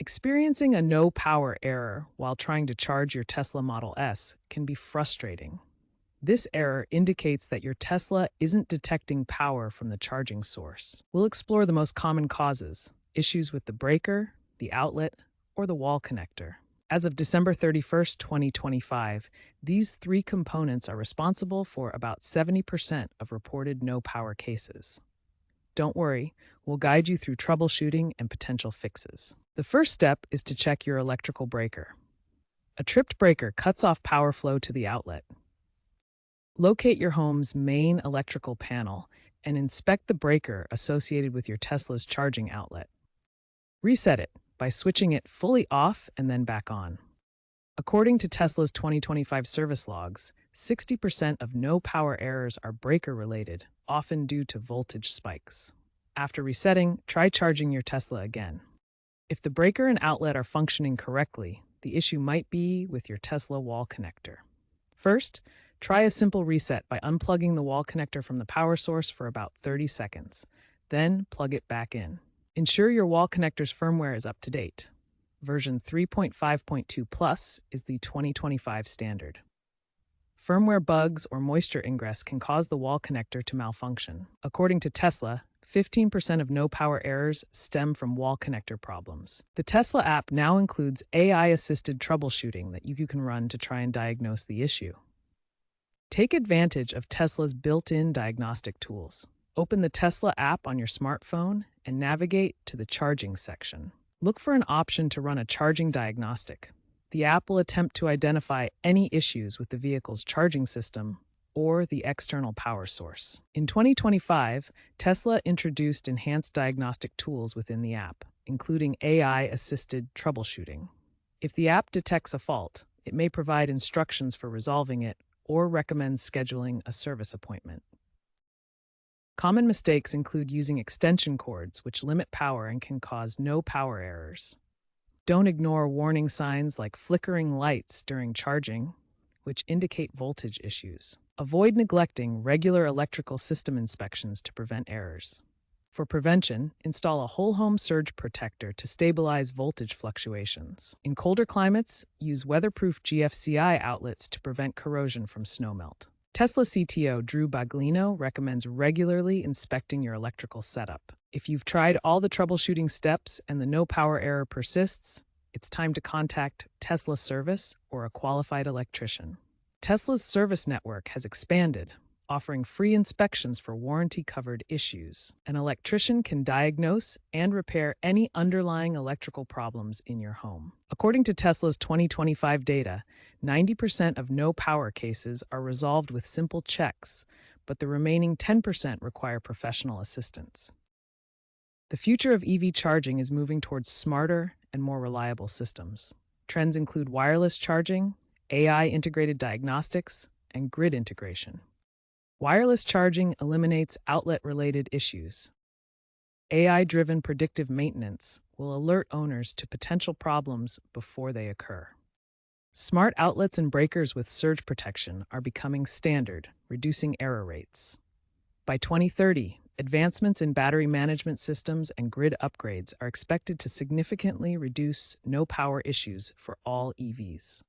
Experiencing a no power error while trying to charge your Tesla Model S can be frustrating. This error indicates that your Tesla isn't detecting power from the charging source. We'll explore the most common causes: issues with the breaker, the outlet, or the wall connector. As of December 31st, 2025, these three components are responsible for about 70% of reported no power cases. Don't worry, we'll guide you through troubleshooting and potential fixes. The first step is to check your electrical breaker. A tripped breaker cuts off power flow to the outlet. Locate your home's main electrical panel and inspect the breaker associated with your Tesla's charging outlet. Reset it by switching it fully off and then back on. According to Tesla's 2025 service logs, 60% of no power errors are breaker-related, often due to voltage spikes. After resetting, try charging your Tesla again. If the breaker and outlet are functioning correctly, the issue might be with your Tesla wall connector. First, try a simple reset by unplugging the wall connector from the power source for about 30 seconds. Then plug it back in. Ensure your wall connector's firmware is up to date. Version 3.5.2 Plus is the 2025 standard. Firmware bugs or moisture ingress can cause the wall connector to malfunction. According to Tesla, 15% of no power errors stem from wall connector problems. The Tesla app now includes AI-assisted troubleshooting that you can run to try and diagnose the issue. Take advantage of Tesla's built-in diagnostic tools. Open the Tesla app on your smartphone and navigate to the charging section. Look for an option to run a charging diagnostic. The app will attempt to identify any issues with the vehicle's charging system or the external power source. In 2025, Tesla introduced enhanced diagnostic tools within the app, including AI-assisted troubleshooting. If the app detects a fault, it may provide instructions for resolving it or recommends scheduling a service appointment. Common mistakes include using extension cords, which limit power and can cause no power errors. Don't ignore warning signs like flickering lights during charging, which indicate voltage issues. Avoid neglecting regular electrical system inspections to prevent errors. For prevention, install a whole-home surge protector to stabilize voltage fluctuations. In colder climates, use weatherproof GFCI outlets to prevent corrosion from snowmelt. Tesla CTO Drew Baglino recommends regularly inspecting your electrical setup. If you've tried all the troubleshooting steps and the no power error persists, it's time to contact Tesla Service or a qualified electrician. Tesla's service network has expanded, offering free inspections for warranty-covered issues. An electrician can diagnose and repair any underlying electrical problems in your home. According to Tesla's 2025 data, 90% of no power cases are resolved with simple checks, but the remaining 10% require professional assistance. The future of EV charging is moving towards smarter and more reliable systems. Trends include wireless charging, AI-integrated diagnostics, and grid integration. Wireless charging eliminates outlet-related issues. AI-driven predictive maintenance will alert owners to potential problems before they occur. Smart outlets and breakers with surge protection are becoming standard, reducing error rates. By 2030, advancements in battery management systems and grid upgrades are expected to significantly reduce no-power issues for all EVs.